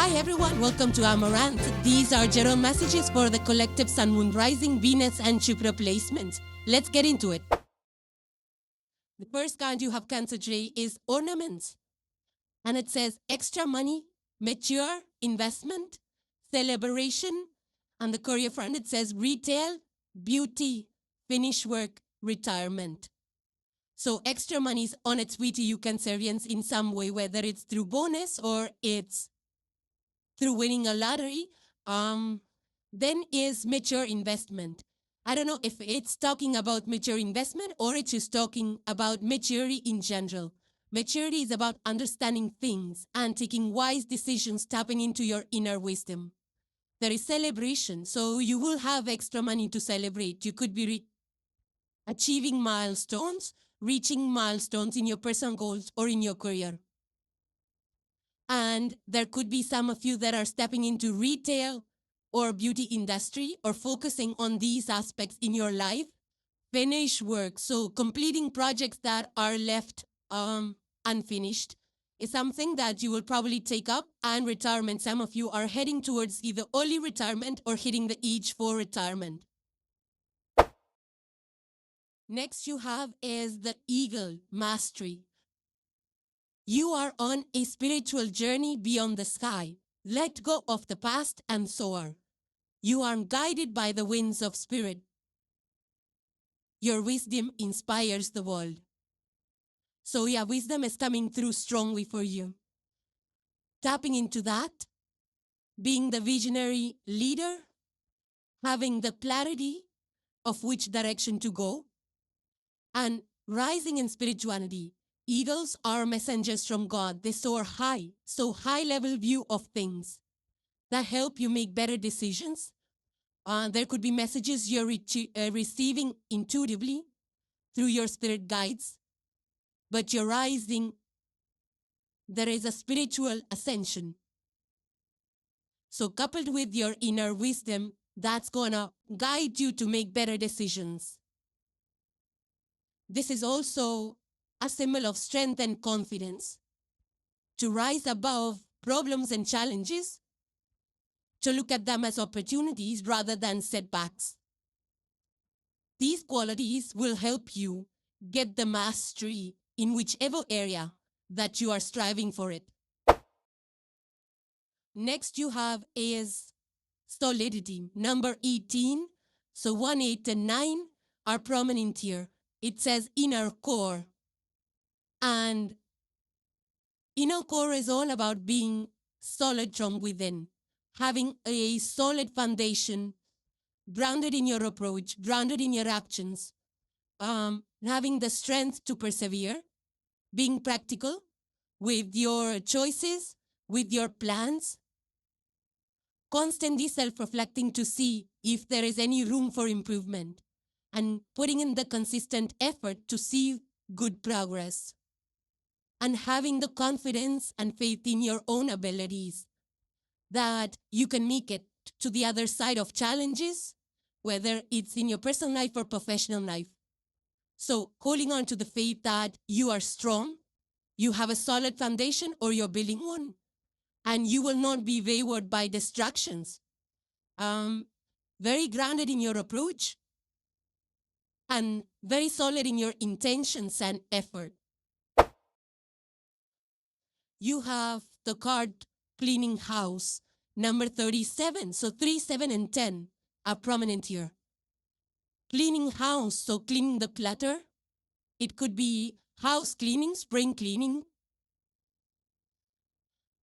Hi everyone, welcome to Amaranth. These are general messages for the collective Sun, Moon, Rising, Venus and Jupiter placements. Let's get into it. The first card you have Cancer today is ornaments. And it says extra money, mature, investment, celebration. On the career front, it says retail, beauty, finish work, retirement. So extra money is on its way to you, Cancerians, in some way, whether it's through bonus or it's through winning a lottery. Then is mature investment. I don't know if it's talking about mature investment or it's just talking about maturity in general. Maturity is about understanding things and taking wise decisions, tapping into your inner wisdom. There is celebration, so you will have extra money to celebrate. You could be achieving milestones, reaching milestones in your personal goals or in your career. And there could be some of you that are stepping into retail or beauty industry or focusing on these aspects in your life. Finish work, so completing projects that are left unfinished is something that you will probably take up. And retirement, some of you are heading towards either early retirement or hitting the age for retirement. Next you have is the eagle, mastery. You are on a spiritual journey beyond the sky. Let go of the past and soar. You are guided by the winds of spirit. Your wisdom inspires the world. So yeah, wisdom is coming through strongly for you. Tapping into that, being the visionary leader, having the clarity of which direction to go, and rising in spirituality. Eagles are messengers from God. They soar high, so high-level view of things that help you make better decisions. There could be messages you're receiving intuitively through your spirit guides, but you're rising. There is a spiritual ascension. So coupled with your inner wisdom, that's gonna guide you to make better decisions. This is also a symbol of strength and confidence, to rise above problems and challenges, to look at them as opportunities rather than setbacks. These qualities will help you get the mastery in whichever area that you are striving for it. Next you have is solidity, number 18. So 1, 8, and 9 are prominent here. It says inner core. And inner core is all about being solid from within, having a solid foundation, grounded in your approach, grounded in your actions, having the strength to persevere, being practical with your choices, with your plans, constantly self-reflecting to see if there is any room for improvement, and putting in the consistent effort to see good progress, and having the confidence and faith in your own abilities that you can make it to the other side of challenges, whether it's in your personal life or professional life. So holding on to the faith that you are strong, you have a solid foundation or you're building one, and you will not be wayward by distractions. Very grounded in your approach and very solid in your intentions and effort. You have the card cleaning house, number 37. So 3, 7, and 10 are prominent here. Cleaning house, so cleaning the clutter. It could be house cleaning, spring cleaning.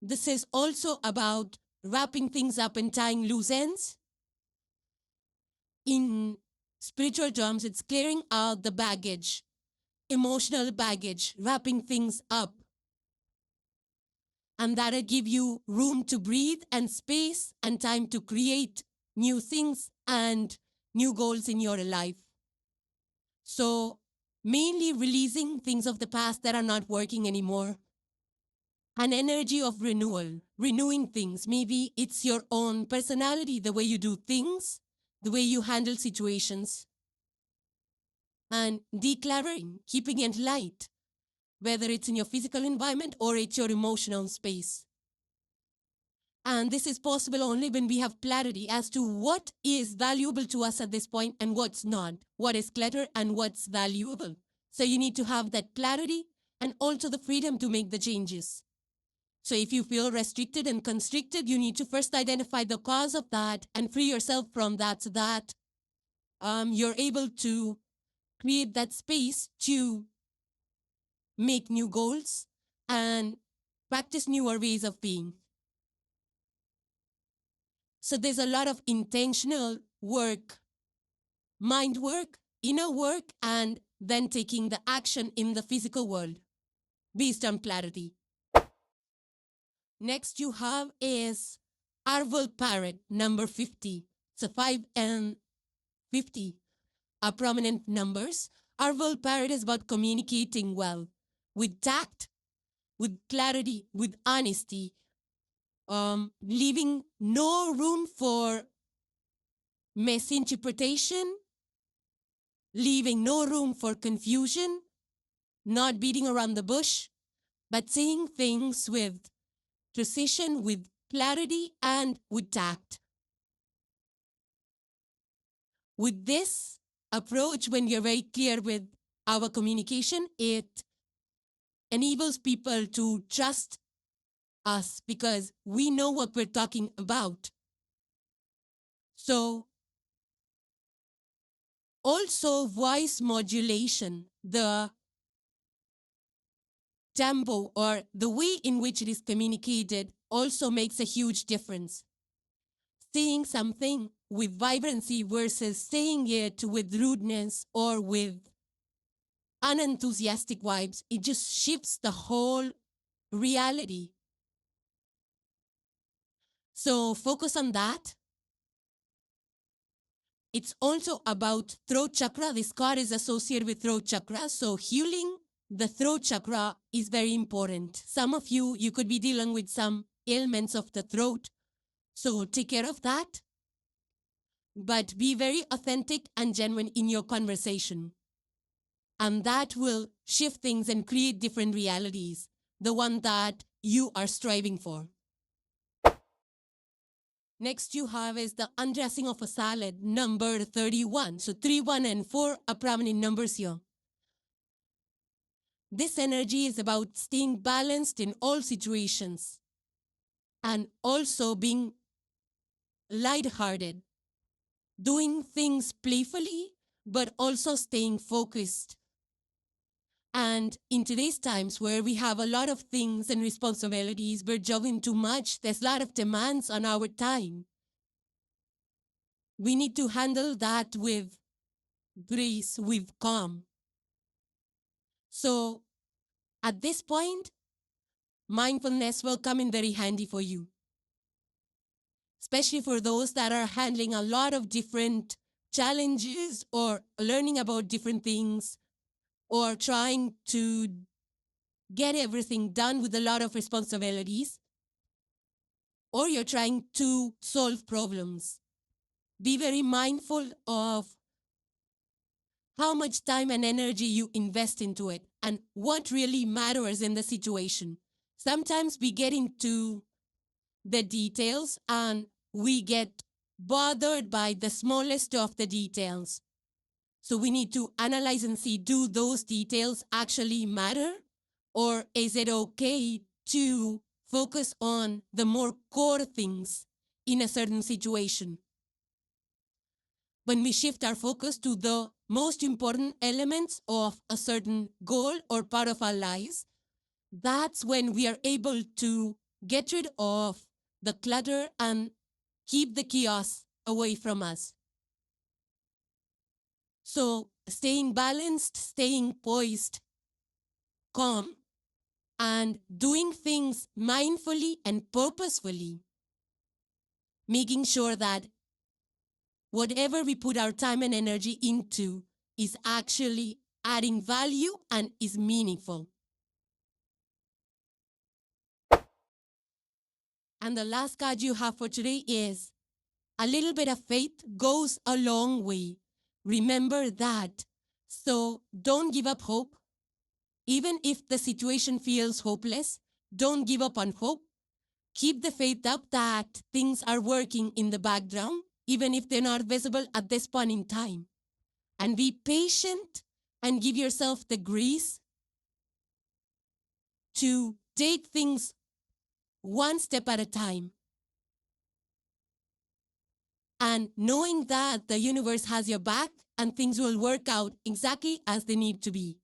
This is also about wrapping things up and tying loose ends. In spiritual terms, it's clearing out the baggage, emotional baggage, wrapping things up. And that'll give you room to breathe and space and time to create new things and new goals in your life. So mainly releasing things of the past that are not working anymore. An energy of renewal, renewing things. Maybe it's your own personality, the way you do things, the way you handle situations. And decluttering, keeping it light, whether it's in your physical environment or it's your emotional space. And this is possible only when we have clarity as to what is valuable to us at this point and what's not, what is clutter and what's valuable. So you need to have that clarity and also the freedom to make the changes. So if you feel restricted and constricted, you need to first identify the cause of that and free yourself from that so that you're able to create that space to make new goals and practice newer ways of being. So there's a lot of intentional work, mind work, inner work, and then taking the action in the physical world based on clarity. Next you have is Arval Parrot, number 50. So 5 and 50 are prominent numbers. Arval Parrot is about communicating well, with tact, with clarity, with honesty, leaving no room for misinterpretation, leaving no room for confusion, not beating around the bush, but saying things with precision, with clarity, and with tact. With this approach, when you're very clear with our communication, it enables people to trust us because we know what we're talking about. So also voice modulation, the tempo or the way in which it is communicated also makes a huge difference. Saying something with vibrancy versus saying it with rudeness or with unenthusiastic vibes, it just shifts the whole reality. So focus on that. It's also about throat chakra. This card is associated with throat chakra. So healing the throat chakra is very important. Some of you could be dealing with some ailments of the throat. So take care of that. But be very authentic and genuine in your conversation. And that will shift things and create different realities, the one that you are striving for. Next you have is the undressing of a salad, number 31. So 3, 1, and 4 are prominent numbers here. This energy is about staying balanced in all situations and also being lighthearted, doing things playfully, but also staying focused. And in today's times where we have a lot of things and responsibilities, we're juggling too much, there's a lot of demands on our time. We need to handle that with grace, with calm. So at this point, mindfulness will come in very handy for you, especially for those that are handling a lot of different challenges or learning about different things or trying to get everything done with a lot of responsibilities, or you're trying to solve problems. Be very mindful of how much time and energy you invest into it and what really matters in the situation. Sometimes we get into the details and we get bothered by the smallest of the details. So we need to analyze and see, do those details actually matter? Or is it okay to focus on the more core things in a certain situation? When we shift our focus to the most important elements of a certain goal or part of our lives, that's when we are able to get rid of the clutter and keep the chaos away from us. So staying balanced, staying poised, calm, and doing things mindfully and purposefully, making sure that whatever we put our time and energy into is actually adding value and is meaningful. And the last card you have for today is a little bit of faith goes a long way. Remember that. So don't give up hope. Even if the situation feels hopeless, don't give up on hope. Keep the faith up that things are working in the background, even if they're not visible at this point in time. And be patient and give yourself the grace to take things one step at a time. And knowing that the universe has your back and things will work out exactly as they need to be.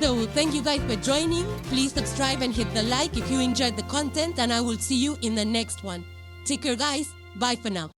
So thank you guys for joining. Please subscribe and hit the like if you enjoyed the content, and I will see you in the next one. Take care guys. Bye for now.